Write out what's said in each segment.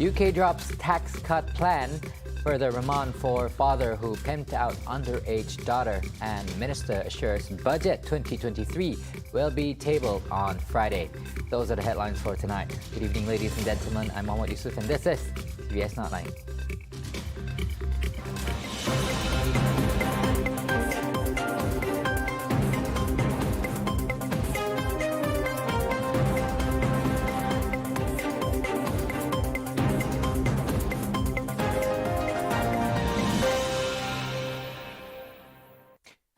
UK drops tax cut plan, further remand for father who pimped out underage daughter, and Minister assures budget 2023 will be tabled on Friday. Those are the headlines for tonight. Good evening, ladies and gentlemen. I'm Mohammad Yusuf and this is TVS Nightline.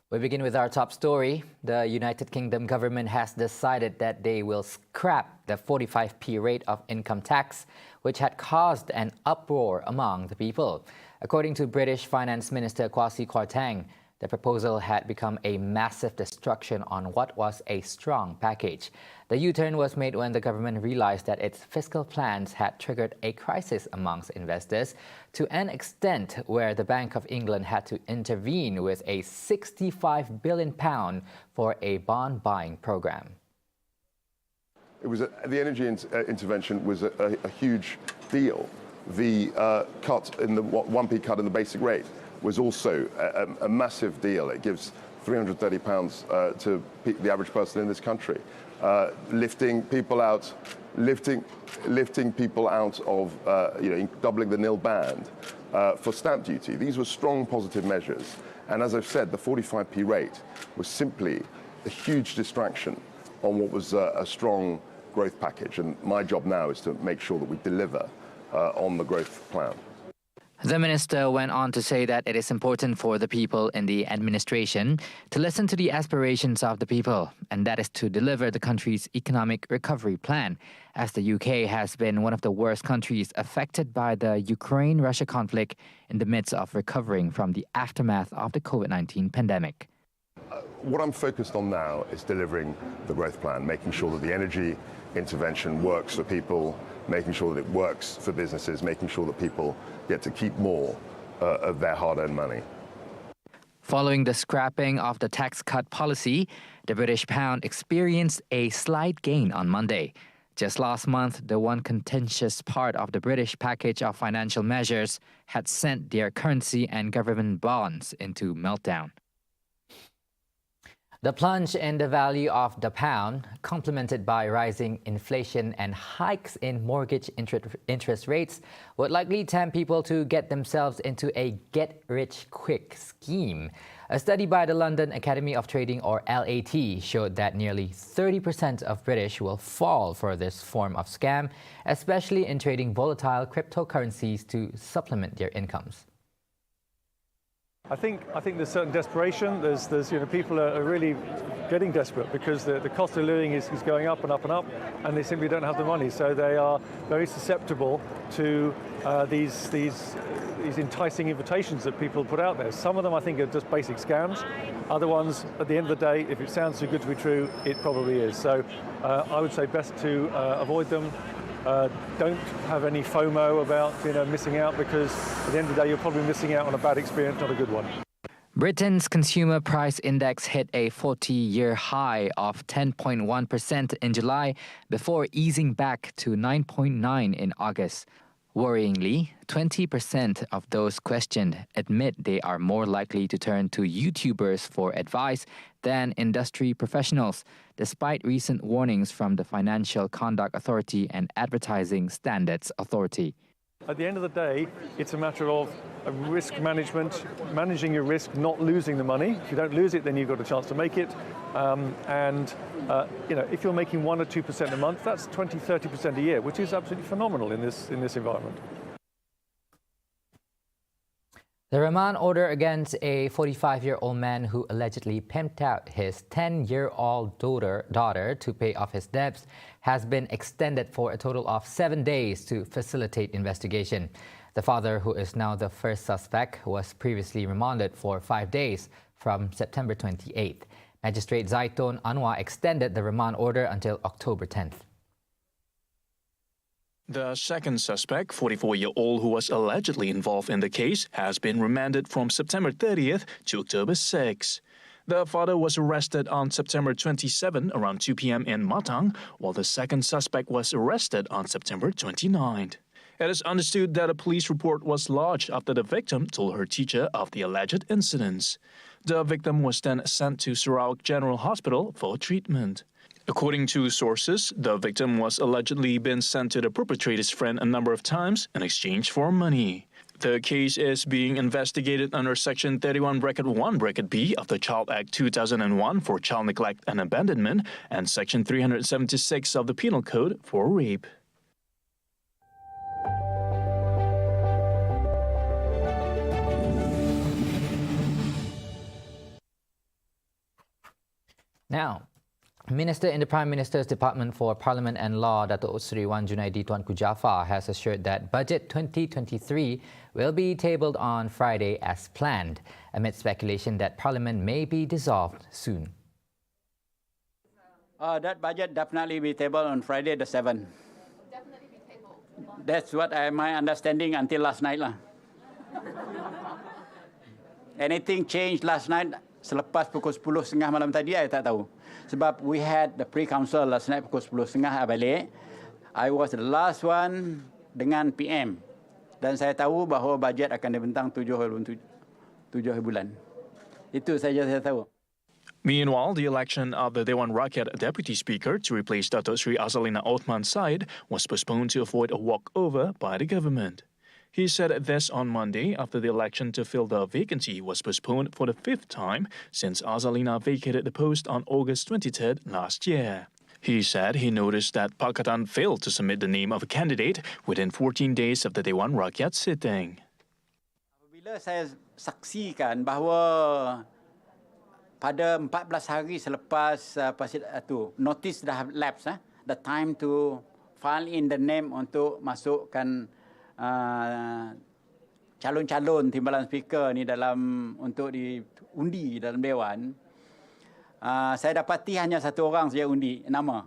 We begin with our top story. The United Kingdom government has decided that they will scrap the 45p rate of income tax, which had caused an uproar among the people. According to British Finance Minister Kwasi Kwarteng, the proposal had become a massive destruction on what was a strong package. The U-turn was made when the government realized that its fiscal plans had triggered a crisis amongst investors to an extent where the Bank of England had to intervene with a £65 billion for a bond buying program. It was the energy intervention was a huge deal. The cut in the 1p cut in the basic rate was also a massive deal. It gives £330 to the average person in this country, lifting people out of doubling the nil band for stamp duty. These were strong positive measures, and as I've said, the 45p rate was simply a huge distraction on what was a strong growth package. And my job now is to make sure that we deliver on the growth plan. The minister went on to say that it is important for the people in the administration to listen to the aspirations of the people, and that is to deliver the country's economic recovery plan, as the UK has been one of the worst countries affected by the Ukraine-Russia conflict in the midst of recovering from the aftermath of the COVID-19 pandemic. What I'm focused on now is delivering the growth plan, making sure that the energy intervention works for people, making sure that it works for businesses, making sure that people get to keep more of their hard-earned money. Following the scrapping of the tax cut policy, the British pound experienced a slight gain on Monday. Just last month, the one contentious part of the British package of financial measures had sent their currency and government bonds into meltdown. The plunge in the value of the pound, complemented by rising inflation and hikes in mortgage interest rates, would likely tempt people to get themselves into a get-rich-quick scheme. A study by the London Academy of Trading, or LAT, showed that nearly 30% of British will fall for this form of scam, especially in trading volatile cryptocurrencies to supplement their incomes. I think there's certain desperation. There's people are really getting desperate because the cost of living is going up and up and up, and they simply don't have the money. So they are very susceptible to these enticing invitations that people put out there. Some of them I think are just basic scams. Other ones, at the end of the day, if it sounds too good to be true, it probably is. So I would say best to avoid them. Don't have any FOMO about missing out, because at the end of the day you're probably missing out on a bad experience, not a good one. Britain's consumer price index hit a 40-year high of 10.1% in July before easing back to 9.9% in August. Worryingly, 20% of those questioned admit they are more likely to turn to YouTubers for advice than industry professionals, despite recent warnings from the Financial Conduct Authority and Advertising Standards Authority. At the end of the day, it's a matter of risk management, managing your risk, not losing the money. If you don't lose it, then you've got a chance to make it. If you're making 1 or 2% a month, that's 20-30% a year, which is absolutely phenomenal in this environment. The remand order against a 45-year-old man who allegedly pimped out his 10-year-old daughter to pay off his debts has been extended for a total of 7 days to facilitate investigation. The father, who is now the first suspect, was previously remanded for 5 days from September 28th. Magistrate Zaitun Anwar extended the remand order until October 10th. The second suspect, 44-year-old who was allegedly involved in the case, has been remanded from September 30th to October 6th. The father was arrested on September 27 around 2 p.m. in Matang, while the second suspect was arrested on September 29th. It is understood that a police report was lodged after the victim told her teacher of the alleged incidents. The victim was then sent to Sarawak General Hospital for treatment. According to sources, the victim was allegedly been sent to the perpetrator's friend a number of times in exchange for money. The case is being investigated under Section 31(1)(b) of the Child Act 2001 for child neglect and abandonment and Section 376 of the Penal Code for rape. Now, Minister in the Prime Minister's Department for Parliament and Law, Dato' Sri Wan Junaidi Tuanku Jaafar, has assured that Budget 2023 will be tabled on Friday as planned, amid speculation that Parliament may be dissolved soon. That budget definitely be tabled on Friday the 7th. Definitely be tabled. That's what my understanding until last night lah. Anything changed last night selepas pukul 10.30 malam tadi, saya tak tahu. Sebab we had the pre-council last night pukul 10.30 balik. I was the last one dengan PM. Dan saya tahu bahawa bajet akan dibentang 7 bulan. Itu saja saya tahu. Meanwhile, the election of the Dewan Rakyat Deputy Speaker to replace Dato' Sri Azalina Othman Said was postponed to avoid a walkover by the government. He said this on Monday after the election to fill the vacancy was postponed for the 5th time since Azalina vacated the post on August 23rd last year. He said he noticed that Pakatan failed to submit the name of a candidate within 14 days of the Dewan Rakyat sitting. Apabila saya saksikan bahawa pada 14 hari selepas notice dah lapse, the time to file in the name untuk masukkan calon-calon timbalan speaker ni untuk diundi dalam Dewan, saya dapati hanya satu orang saja undi nama,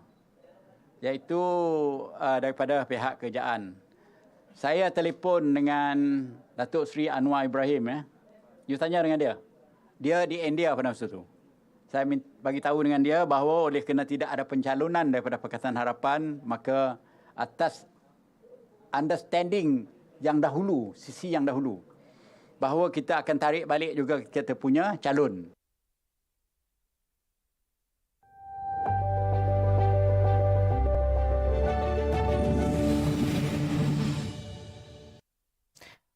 iaitu daripada pihak kerajaan. Saya telefon dengan Datuk Sri Anwar Ibrahim. You tanya dengan dia. Dia di India pada masa itu. Saya bagi tahu dengan dia bahawa oleh kerana tidak ada pencalonan daripada Pakatan Harapan, maka atas understanding yang dahulu, sisi yang dahulu, bahawa kita akan tarik balik juga kita punya calon.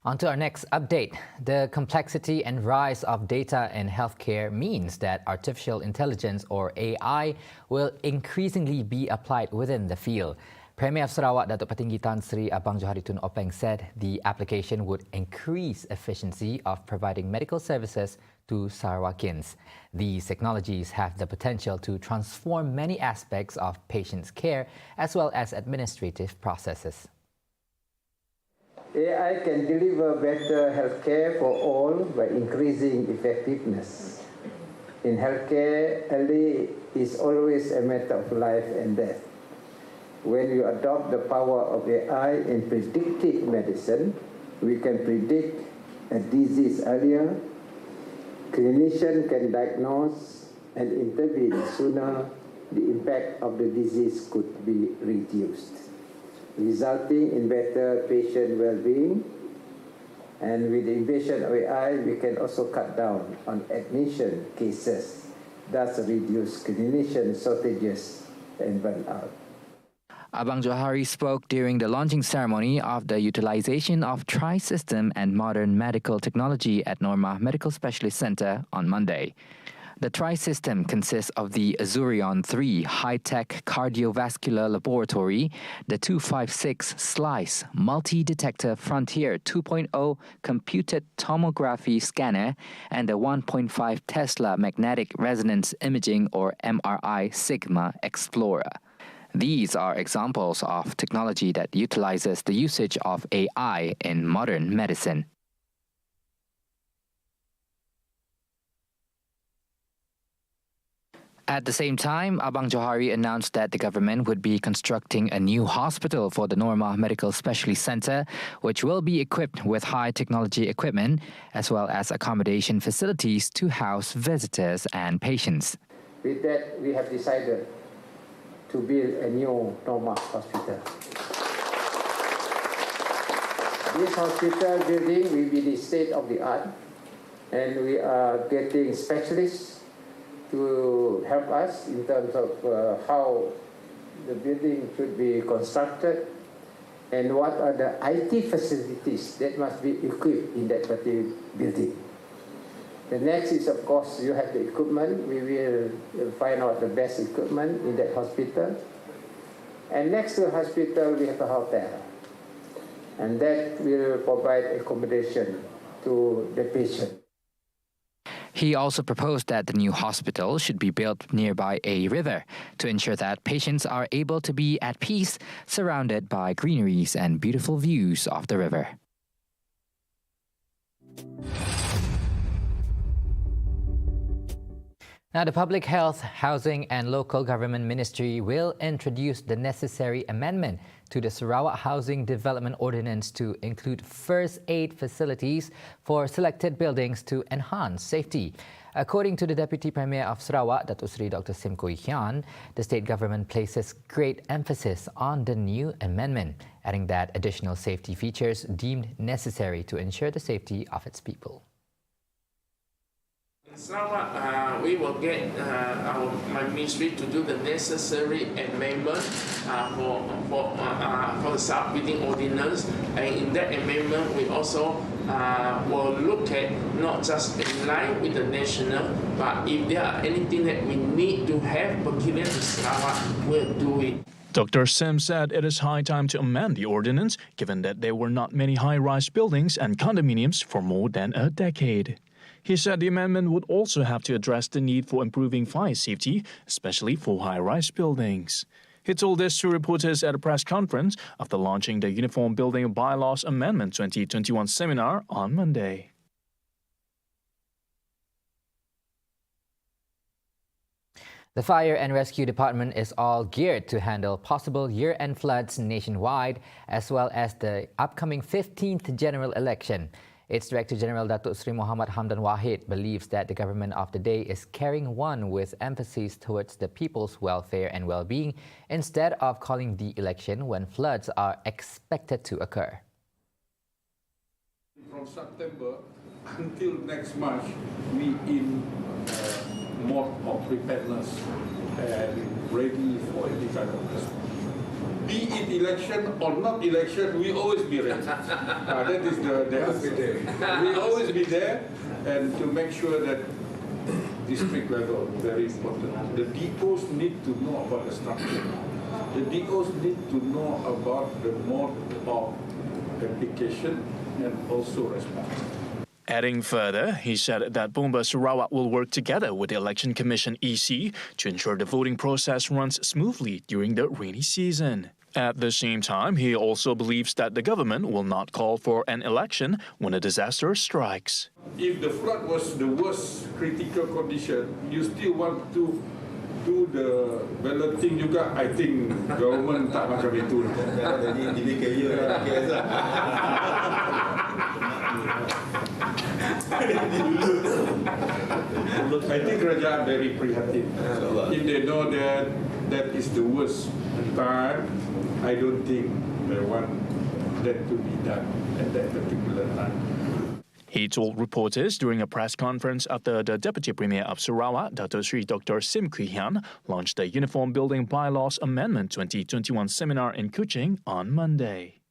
On to our next update. The complexity and rise of data in healthcare means that artificial intelligence, or AI, will increasingly be applied within the field. Premier of Sarawak, Datuk Patinggi Tan Sri Abang Johari Tun Openg said the application would increase efficiency of providing medical services to Sarawakians. These technologies have the potential to transform many aspects of patients' care as well as administrative processes. AI can deliver better healthcare for all by increasing effectiveness. In healthcare, early is always a matter of life and death. When you adopt the power of AI in predictive medicine, we can predict a disease earlier. Clinicians can diagnose and intervene sooner. The impact of the disease could be reduced, resulting in better patient well-being. And with the invention of AI, we can also cut down on admission cases, thus reduce clinician shortages and burnout. Abang Johari spoke during the launching ceremony of the utilization of Tri-System and modern medical technology at Norma Medical Specialist Centre on Monday. The Tri-System consists of the Azurion 3 high-tech cardiovascular laboratory, the 256 Slice multi-detector Frontier 2.0 computed tomography scanner, and the 1.5 Tesla magnetic resonance imaging, or MRI Sigma Explorer. These are examples of technology that utilizes the usage of AI in modern medicine. At the same time, Abang Johari announced that the government would be constructing a new hospital for the Norma Medical Specialist Centre, which will be equipped with high-technology equipment as well as accommodation facilities to house visitors and patients. With that, we have decided to build a new Norma hospital. This hospital building will be the state of the art, and we are getting specialists to help us in terms of how the building should be constructed and what are the IT facilities that must be equipped in that particular building. The next is, of course, you have the equipment. We will find out the best equipment in that hospital. And next to the hospital, we have a hotel. And that will provide accommodation to the patient. He also proposed that the new hospital should be built nearby a river to ensure that patients are able to be at peace, surrounded by greeneries and beautiful views of the river. Now, the Public Health, Housing and Local Government Ministry will introduce the necessary amendment to the Sarawak Housing Development Ordinance to include first aid facilities for selected buildings to enhance safety. According to the Deputy Premier of Sarawak, Datuk Seri Dr. Sim Kui Hian, the state government places great emphasis on the new amendment, adding that additional safety features deemed necessary to ensure the safety of its people. In Sarawak, we will get my ministry to do the necessary amendment for the Sarawak Building Ordinance, and in that amendment we also will look at not just in line with the national, but if there are anything that we need to have peculiar to Sarawak, we'll do it. Dr. Sim said it is high time to amend the ordinance, given that there were not many high-rise buildings and condominiums for more than a decade. He said the amendment would also have to address the need for improving fire safety, especially for high-rise buildings. He told this to reporters at a press conference after launching the Uniform Building Bylaws Amendment 2021 seminar on Monday. The Fire and Rescue Department is all geared to handle possible year-end floods nationwide, as well as the upcoming 15th general election. Its Director General Datuk Seri Muhammad Hamdan Wahid believes that the government of the day is carrying one with emphasis towards the people's welfare and well-being instead of calling the election when floods are expected to occur. From September until next March, we in mode of preparedness and ready for any kind of response. Be it election or not election, we always be ready. That is we always be there, and to make sure that district level, very important. The depots need to know about the structure. The depots need to know about the mode of application and also response. Adding further, he said that Bomba Sarawak will work together with the Election Commission EC to ensure the voting process runs smoothly during the rainy season. At the same time, he also believes that the government will not call for an election when a disaster strikes. If the flood was the worst critical condition, you still want to do the balloting juga, I think government tak macam itu. I think Kerajaan very prihatin. If they know that that is the worst time, I don't think they want that to be done at that particular time. He told reporters during a press conference after the Deputy Premier of Sarawak, Datuk Seri Dr. Sim Kui Hian, launched the Uniform Building Bylaws Amendment 2021 seminar in Kuching on Monday.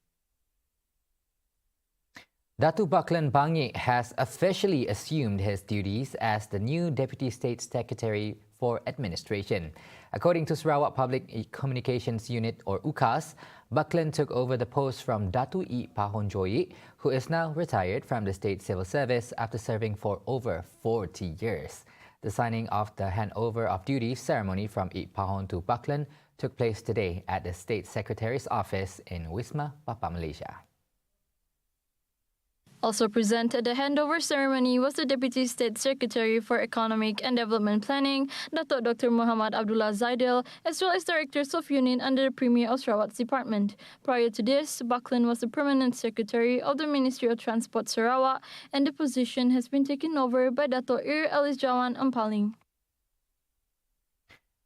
Datu Buckland Bangik has officially assumed his duties as the new Deputy State Secretary for Administration. According to Sarawak Public Communications Unit, or UCAS, Buckland took over the post from Datu I Pahon Joyik, who is now retired from the State Civil Service after serving for over 40 years. The signing of the handover of duties ceremony from I Pahon to Buckland took place today at the State Secretary's office in Wisma Papa, Malaysia. Also present at the handover ceremony was the Deputy State Secretary for Economic and Development Planning, Datuk Dr. Muhammad Abdullah Zaidil, as well as directors of unit under the Premier of Sarawak's department. Prior to this, Buckland was the Permanent Secretary of the Ministry of Transport Sarawak, and the position has been taken over by Datuk Ir Alice Jawan Ampaling.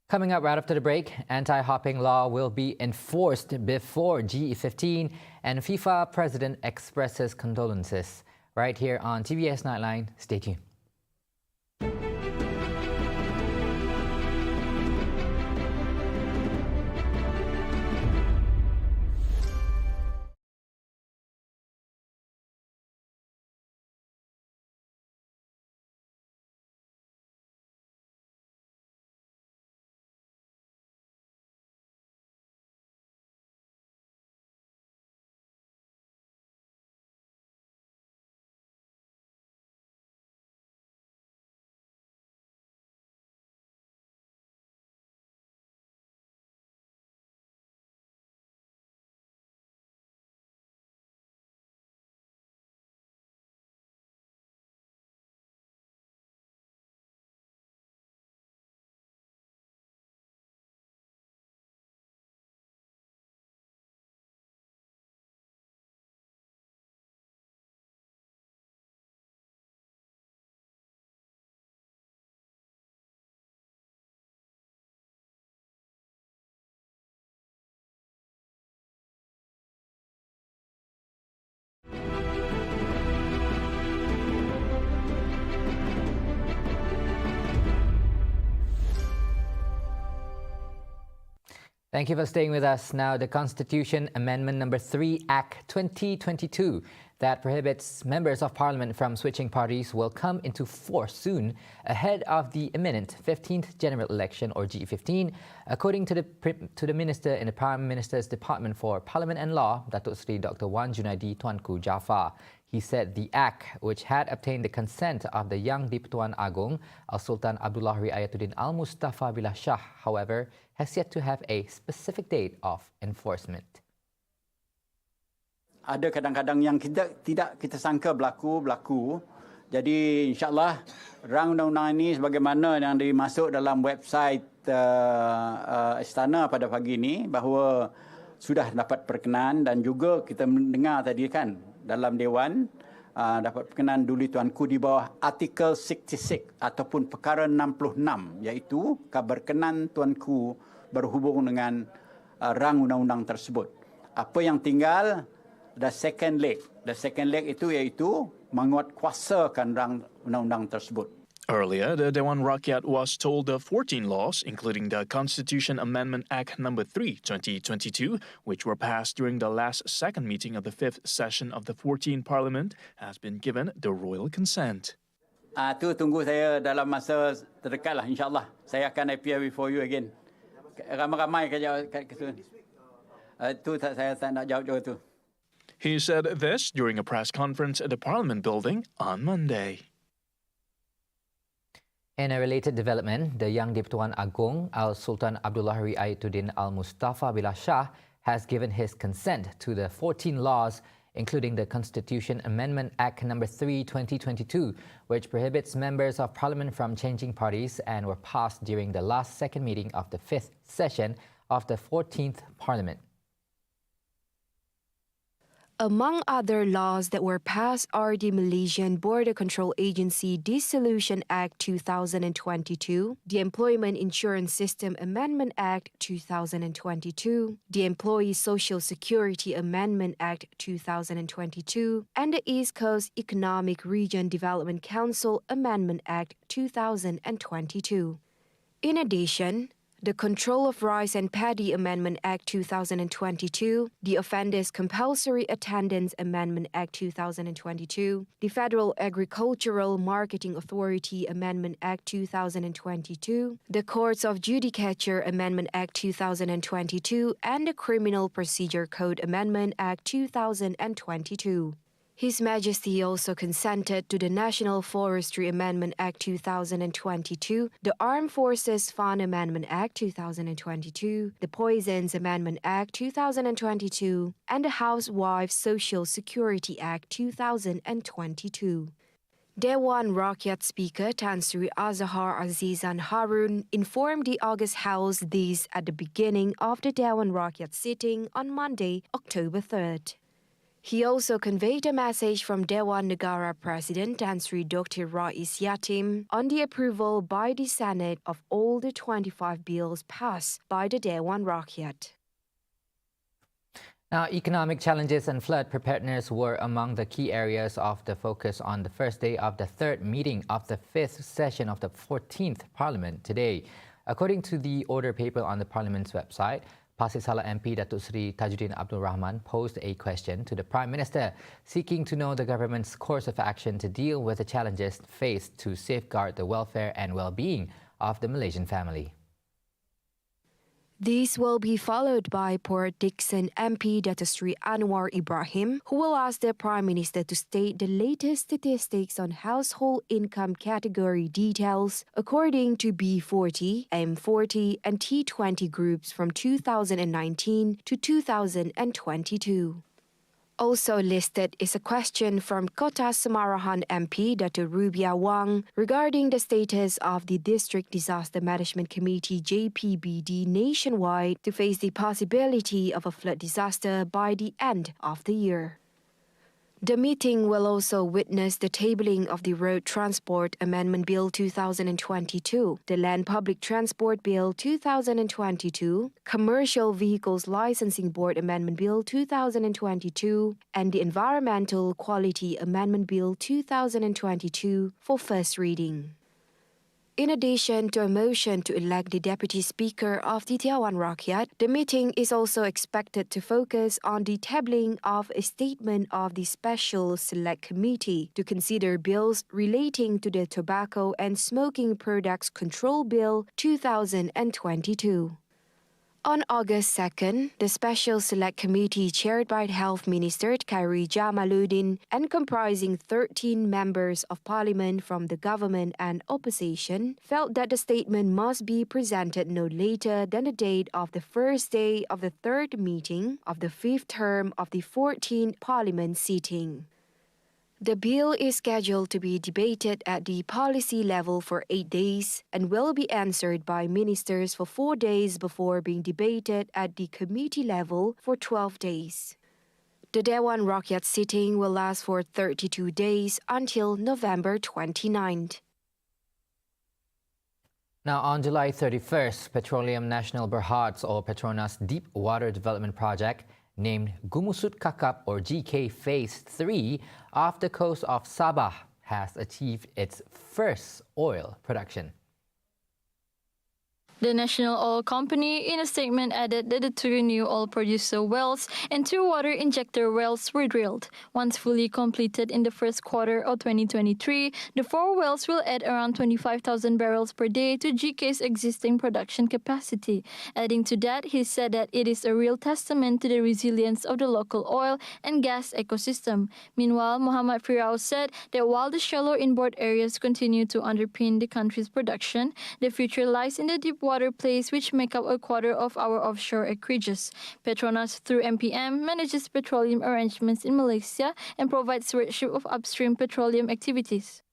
Coming up right after the break, anti-hopping law will be enforced before GE15 and FIFA president expresses condolences. Right here on TVS Nightline, stay tuned. Thank you for staying with us. Now, the Constitution Amendment Number 3 Act 2022 that prohibits members of Parliament from switching parties will come into force soon ahead of the imminent 15th General Election or GE15, according to the Minister in the Prime Minister's Department for Parliament and Law, Datuk Seri Dr. Wan Junaidi Tuanku Jaafar. He said the act, which had obtained the consent of the Yang di-Pertuan Agong, Sultan Abdullah Riayatuddin Al-Mustafa Billah Shah, however, has yet to have a specific date of enforcement. Ada kadang-kadang yang tidak kita sangka berlaku. Jadi insyaAllah rang undang-undang ini sebagaimana yang dimasuk dalam website Istana pada pagi ini bahawa sudah dapat perkenan dan juga kita mendengar tadi kan dalam Dewan dapat perkenan duli tuanku di bawah Artikel 66 ataupun Perkara 66 iaitu berkenan tuanku berhubung dengan rang undang-undang tersebut. Apa yang tinggal the second leg itu iaitu menguatkuasakan rang undang-undang tersebut. Earlier, the Dewan Rakyat was told the 14 laws, including the Constitution Amendment Act No. 3, 2022, which were passed during the last second meeting of the 5th session of the 14th Parliament, has been given the royal consent. Tu tunggu saya dalam masa terdekat lah, insyaAllah. Saya akan appear before you again. Ramai-ramai kat situ. Tu saya tak nak jawab tu. He said this during a press conference at the Parliament building on Monday. In a related development, the Yang di-Pertuan Agong, Sultan Abdullah Riayatuddin Al-Mustafa Billah Shah, has given his consent to the 14 laws, including the Constitution Amendment Act No. 3, 2022, which prohibits members of Parliament from changing parties and were passed during the last second meeting of the 5th session of the 14th Parliament. Among other laws that were passed are the Malaysian Border Control Agency Dissolution Act 2022, the Employment Insurance System Amendment Act 2022, the Employee Social Security Amendment Act 2022, and the East Coast Economic Region Development Council Amendment Act 2022. In addition, the Control of Rice and Paddy Amendment Act 2022, the Offenders Compulsory Attendance Amendment Act 2022, the Federal Agricultural Marketing Authority Amendment Act 2022, the Courts of Judicature Amendment Act 2022, and the Criminal Procedure Code Amendment Act 2022. His Majesty also consented to the National Forestry Amendment Act 2022, the Armed Forces Fund Amendment Act 2022, the Poisons Amendment Act 2022, and the Housewives Social Security Act 2022. Dewan Rakyat Speaker Tan Sri Azhar Azizan Harun informed the August House this at the beginning of the Dewan Rakyat sitting on Monday, October 3rd. He also conveyed a message from Dewan Negara President Tan Sri Dr. Rais Yatim on the approval by the Senate of all the 25 bills passed by the Dewan Rakyat. Now, economic challenges and flood preparedness were among the key areas of the focus on the first day of the third meeting of the fifth session of the 14th Parliament today. According to the order paper on the Parliament's website, Pasir Salah MP Datuk Seri Tajuddin Abdul Rahman posed a question to the Prime Minister, seeking to know the government's course of action to deal with the challenges faced to safeguard the welfare and well-being of the Malaysian family. This will be followed by Port Dickson MP Datuk Seri Anwar Ibrahim, who will ask the Prime Minister to state the latest statistics on household income category details according to B40, M40 and T20 groups from 2019 to 2022. Also listed is a question from Kota Semarahan MP Datuk Rubia Wang regarding the status of the District Disaster Management Committee JPBD nationwide to face the possibility of a flood disaster by the end of the year. The meeting will also witness the tabling of the Road Transport Amendment Bill 2022, the Land Public Transport Bill 2022, Commercial Vehicles Licensing Board Amendment Bill 2022, and the Environmental Quality Amendment Bill 2022 for first reading. In addition to a motion to elect the Deputy Speaker of the Dewan Rakyat, the meeting is also expected to focus on the tabling of a statement of the Special Select Committee to consider bills relating to the Tobacco and Smoking Products Control Bill 2022. On August 2nd, the Special Select Committee chaired by Health Minister Khairi Jamaluddin and comprising 13 members of Parliament from the government and opposition felt that the statement must be presented no later than the date of the first day of the third meeting of the fifth term of the 14th Parliament sitting. The bill is scheduled to be debated at the policy level for 8 days and will be answered by ministers for 4 days before being debated at the committee level for 12 days. The Dewan Rakyat sitting will last for 32 days until November 29th. Now, on July 31st, Petroleum Nasional Berhad or Petronas Deep Water Development Project, named Gumusut Kakap or GK Phase 3 off the coast of Sabah, has achieved its first oil production. The National Oil Company, in a statement, added that the 2 new oil producer wells and 2 water injector wells were drilled. Once fully completed in the first quarter of 2023, the 4 wells will add around 25,000 barrels per day to GK's existing production capacity. Adding to that, he said that it is a real testament to the resilience of the local oil and gas ecosystem. Meanwhile, Muhammad Firdaus said that while the shallow inboard areas continue to underpin the country's production, the future lies in the deep water plays which make up a quarter of our offshore acreages. Petronas, through MPM, manages petroleum arrangements in Malaysia and provides stewardship of upstream petroleum activities.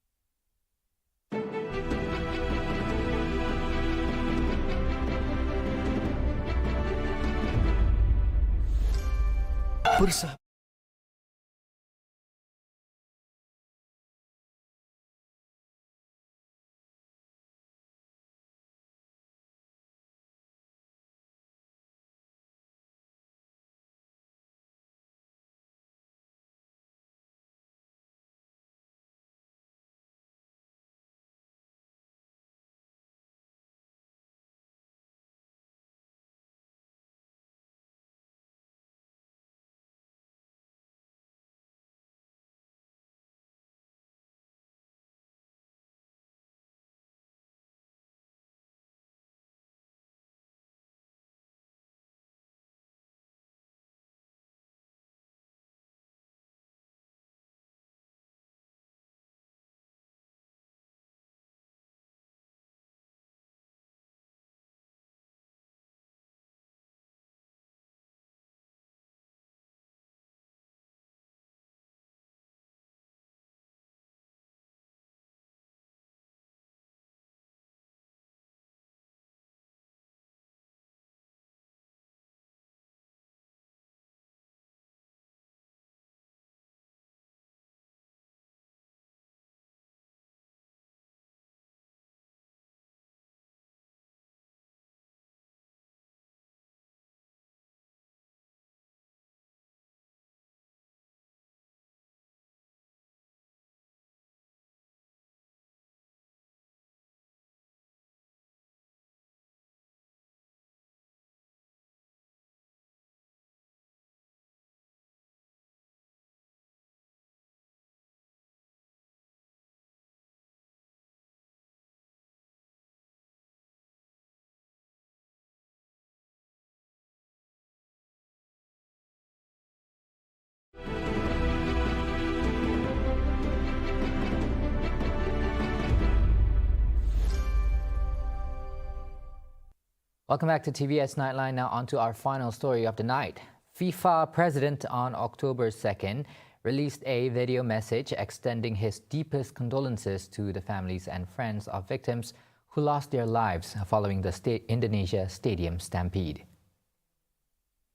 Welcome back to TVS Nightline. Now on to our final story of the night. FIFA president on October 2nd released a video message extending his deepest condolences to the families and friends of victims who lost their lives following the Indonesia stadium stampede.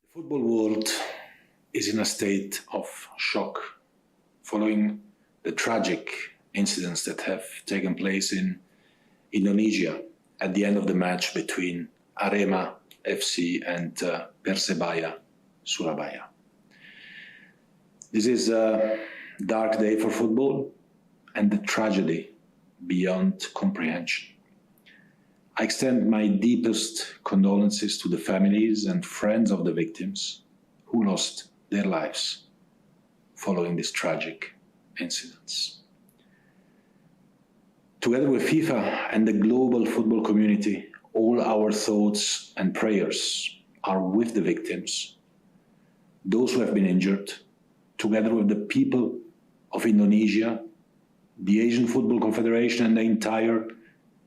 The football world is in a state of shock following the tragic incidents that have taken place in Indonesia at the end of the match between Arema FC and Persebaya Surabaya. This is a dark day for football and a tragedy beyond comprehension. I extend my deepest condolences to the families and friends of the victims who lost their lives following these tragic incidents. Together with FIFA and the global football community, all our thoughts and prayers are with the victims, those who have been injured, together with the people of Indonesia, the Asian Football Confederation, and the entire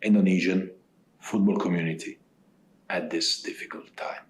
Indonesian football community at this difficult time.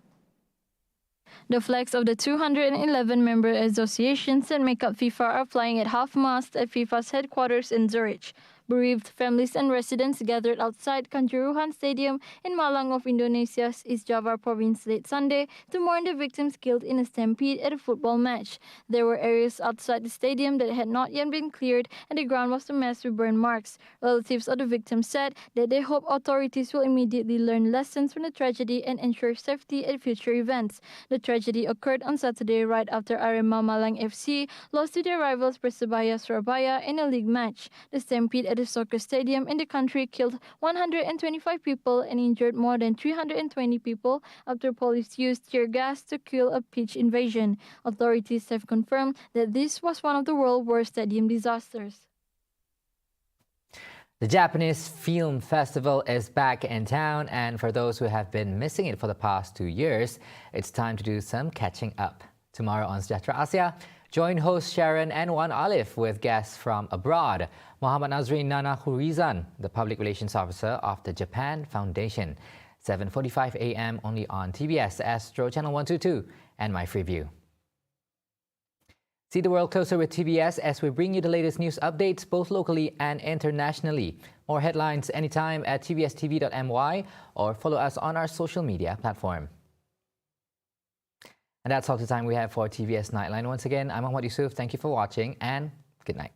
The flags of the 211 member associations that make up FIFA are flying at half-mast at FIFA's headquarters in Zurich. Bereaved families and residents gathered outside Kanjuruhan Stadium in Malang of Indonesia's East Java province late Sunday to mourn the victims killed in a stampede at a football match. There were areas outside the stadium that had not yet been cleared, and the ground was a mess with burn marks. Relatives of the victims said that they hope authorities will immediately learn lessons from the tragedy and ensure safety at future events. The tragedy occurred on Saturday right after Arema Malang FC lost to their rivals Persebaya Surabaya in a league match. The stampede at the soccer stadium in the country killed 125 people and injured more than 320 people after police used tear gas to kill a pitch invasion. Authorities have confirmed that this was one of the world's worst stadium disasters. The Japanese Film Festival is back in town, and for those who have been missing it for the past 2 years, it's time to do some catching up. Tomorrow on Sejahtera Asia, join host Sharon and Wan Alif with guests from abroad. Muhammad Nazrin Nana Hurizan, the Public Relations Officer of the Japan Foundation. 7:45 a.m. only on TVS Astro Channel 122 and My Freeview. See the world closer with TVS as we bring you the latest news updates both locally and internationally. More headlines anytime at tvstv.my or follow us on our social media platform. And that's all the time we have for TVS Nightline. Once again, I'm Muhammad Yusuf. Thank you for watching and good night.